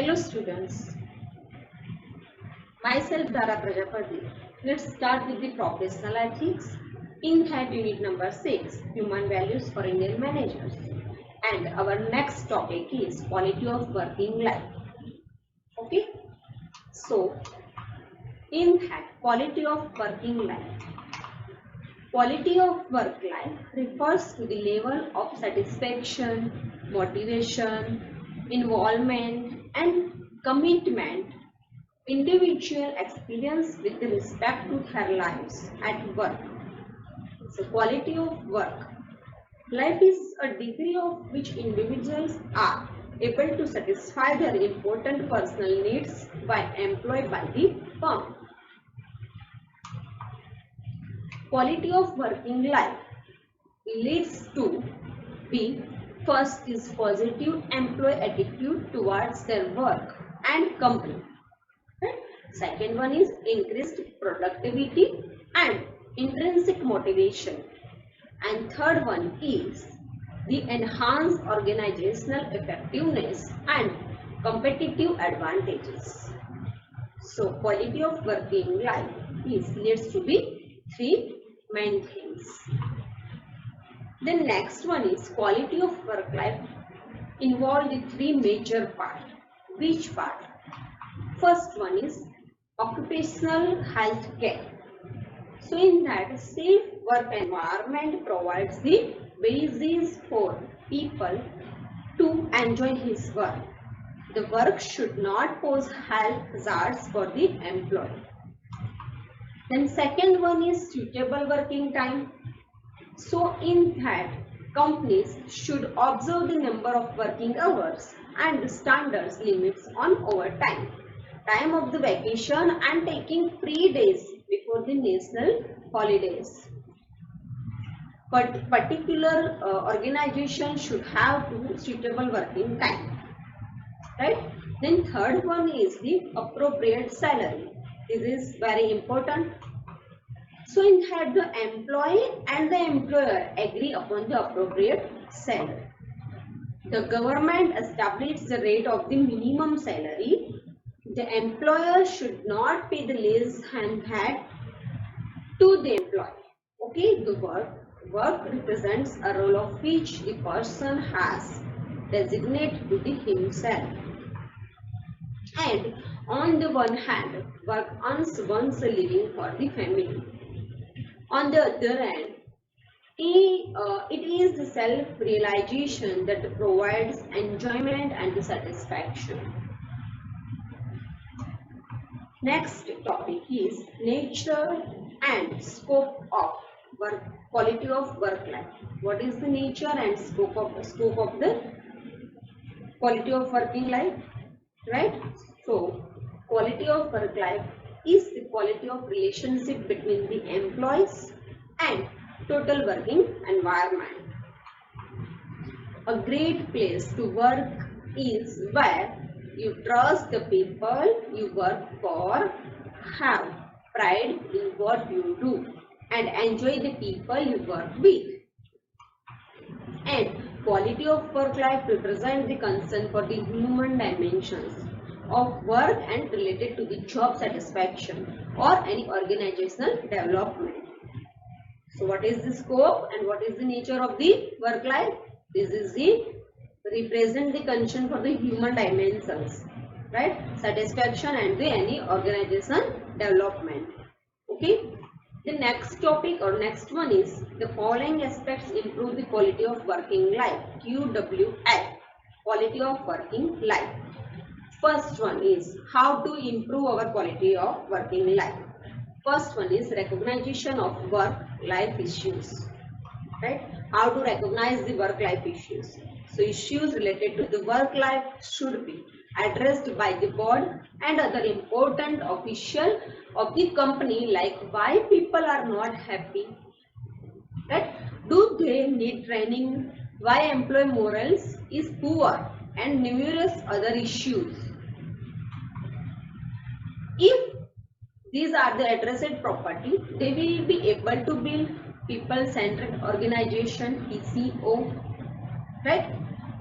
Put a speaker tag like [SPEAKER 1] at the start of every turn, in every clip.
[SPEAKER 1] Hello students, myself Dara Prajapati. Let's start with the professional ethics in that unit number 6, human values for Indian managers. And our next topic is quality of working life. Okay, so in that quality of working life, quality of work life refers to the level of satisfaction, motivation, involvement and commitment individual experience with respect to their lives at work. So quality of work life is a degree of which individuals are able to satisfy their important personal needs by employed by the firm. Quality of working life leads to B. First is positive employee attitude towards their work and company. Right? Second one is increased productivity and intrinsic motivation. And third one is the enhanced organizational effectiveness and competitive advantages. So quality of working life leads to be three main things. The next one is quality of work life involved the three major parts. Which part? First one is occupational health care. So in that, safe work environment provides the basis for people to enjoy his work. The work should not pose health hazards for the employee. Then second one is suitable working time. So in that, companies should observe the number of working hours and the standards limits on overtime, time of the vacation and taking free days before the national holidays. But particular organization should have suitable working time, right? Then third one is the appropriate salary. This is very important. So in that, the employee and the employer agree upon the appropriate salary. The government establishes the rate of the minimum salary. The employer should not pay the less than that to the employee. Okay, the work represents a role of which the person has designated to the himself. And on the one hand, work earns one's living for the family. On the other hand, it is the self-realization that provides enjoyment and the satisfaction. Next topic is nature and scope of work, quality of work life. What is the nature and scope of the quality of working life? Right? So, quality of work life is the quality of relationship between the employees and total working environment. A great place to work is where you trust the people you work for, have pride in what you do, and enjoy the people you work with. And quality of work life represents the concern for the human dimensions of work and related to the job satisfaction or any organizational development. So what is the scope and what is the nature of the work life? This is the represent the concern for the human dimensions, right? Satisfaction and the any organizational development. Okay. The next topic or next one is the following aspects improve the quality of working life. QWL, quality of working life. First one is how to improve our quality of working life. First one is recognition of work-life issues, right? How to recognize the work-life issues. So issues related to the work-life should be addressed by the board and other important official of the company, like why people are not happy, right? Do they need training? Why employee morals is poor and numerous other issues. If these are the addressed property, they will be able to build people-centered organization, PCO, right?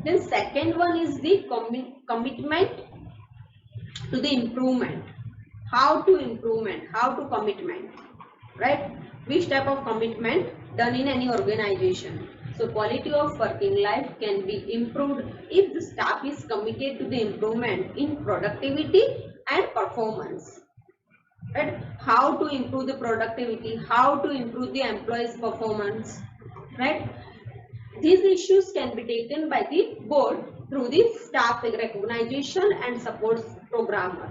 [SPEAKER 1] Then second one is the commitment to the improvement. How to commitment, right? Which type of commitment done in any organization. So quality of working life can be improved if the staff is committed to the improvement in productivity and performance. Right? How to improve the productivity, how to improve the employees' performance, right? These issues can be taken by the board through the staff recognition and support programmer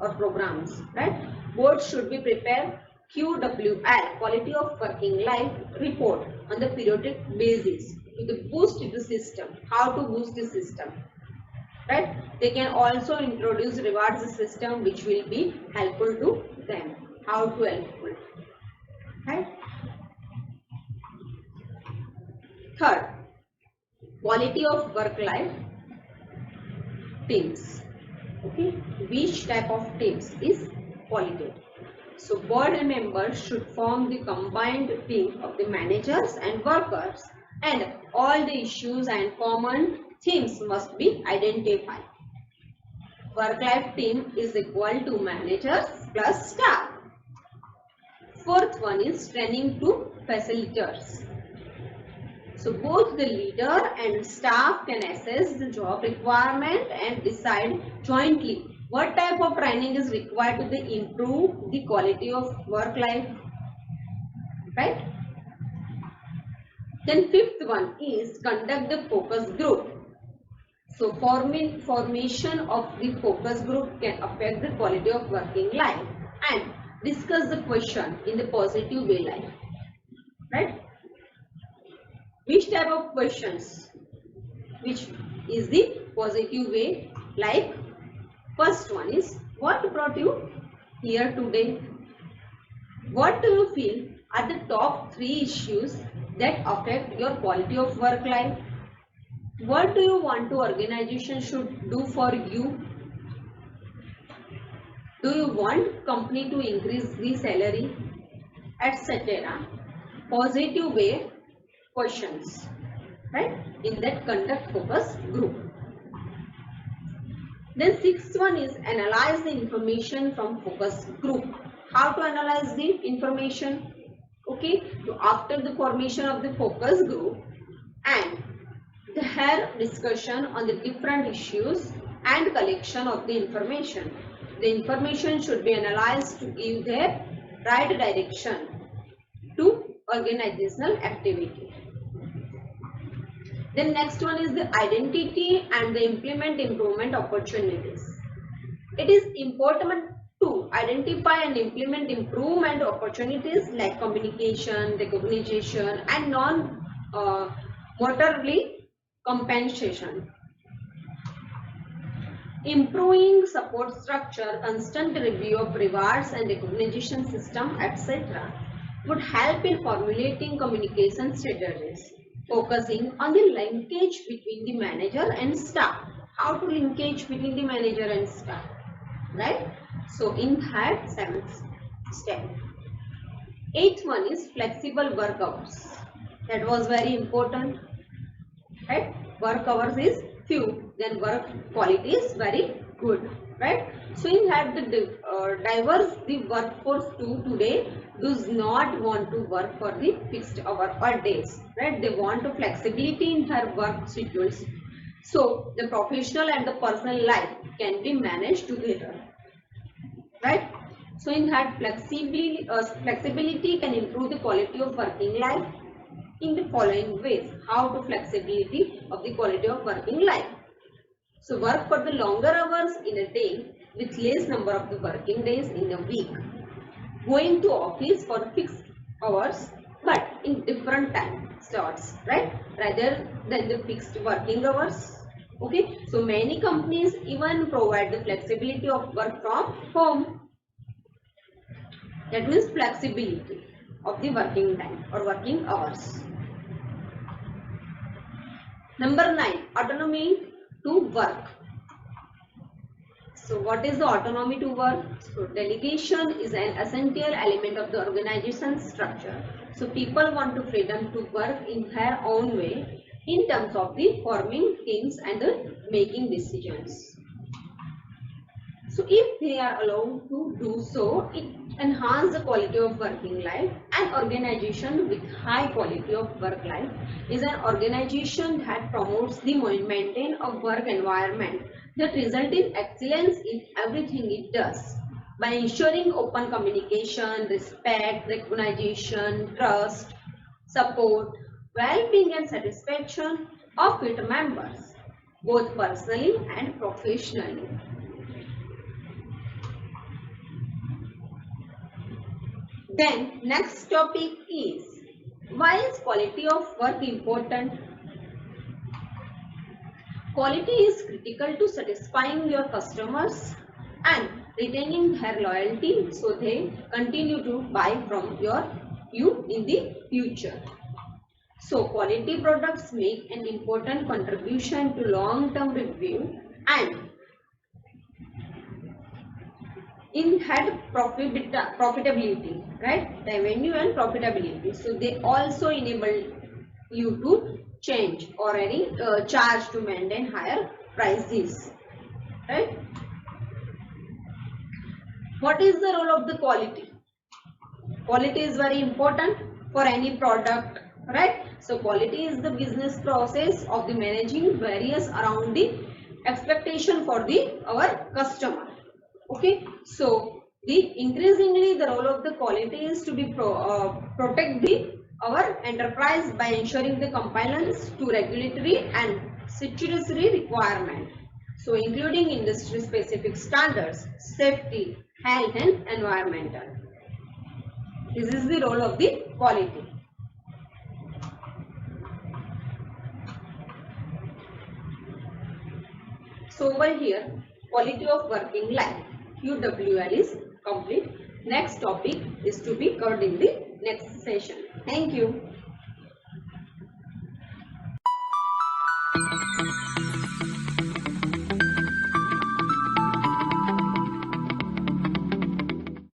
[SPEAKER 1] or programs, right? Board should be prepared QWL, quality of working life report on the periodic basis to boost the system. How to boost the system, right? They can also introduce rewards system which will be helpful to them. How to helpful, right? Third, quality of work life teams. Okay, which type of teams is quality? So board members should form the combined team of the managers and workers, and all the issues and common themes must be identified. Work life team is equal to managers plus staff. Fourth one is training to facilitators. So both the leader and staff can assess the job requirement and decide jointly what type of training is required to improve the quality of work life, right? Then fifth one is conduct the focus group. So formation of the focus group can affect the quality of working life and discuss the question in the positive way life, right? Which type of questions? Which is the positive way? Like first one is, what brought you here today? What do you feel are the top 3 issues that affect your quality of work life? What do you want to organization should do for you? Do you want company to increase the salary, etc.? Positive way questions, right? In that conduct focus group. Then sixth one is analyze the information from focus group. How to analyze the information? Okay, so after the formation of the focus group and their discussion on the different issues and collection of the information should be analyzed to give their right direction to organizational activity. Then next one is the identity and the implement improvement opportunities. It is important to identify and implement improvement opportunities like communication, recognition and non-monetarily compensation. Improving support structure, constant review of rewards and recognition system, etc. would help in formulating communication strategies, focusing on the linkage between the manager and staff. How to linkage between the manager and staff, right? So in that 7th step. 8th one is flexible work hours. That was very important, right? Work hours is few, then work quality is very good, right? So in that the diverse the workforce too today does not want to work for the fixed hour or days, right? They want to flexibility in their work schedules. So the professional and the personal life can be managed together, right? So in that flexibility can improve the quality of working life in the following ways. How to flexibility of the quality of working life. So work for the longer hours in a day with less number of the working days in a week. Going to office for fixed hours but in different time slots, right? Rather than the fixed working hours. Okay, so many companies even provide the flexibility of work from home. That means flexibility of the working time or working hours. Number 9, autonomy to work. So what is the autonomy to work? So delegation is an essential element of the organization structure. So people want to freedom to work in their own way in terms of the forming teams and the making decisions. So if they are allowed to do so, it enhances the quality of working life. An organization with high quality of work life is an organization that promotes the maintain of work environment that result in excellence in everything it does by ensuring open communication, respect, recognition, trust, support, well-being and satisfaction of its members, both personally and professionally. Then next topic is, why is quality of work important? Quality is critical to satisfying your customers and retaining their loyalty so they continue to buy from you in the future. So quality products make an important contribution to long-term review and in had profitability, right? Revenue and profitability. So they also enable you to change or any charge to maintain higher prices, right? What is the role of the quality? Quality is very important for any product, right? So quality is the business process of the managing various around the expectation for the our customer. Okay, so the increasingly the role of the quality is to be protect the our enterprise by ensuring the compliance to regulatory and statutory requirement, so including industry specific standards, safety, health and environmental. This is the role of the quality. So over here, quality of working life, QWL is complete. Next topic is to be covered in the next session. Thank you.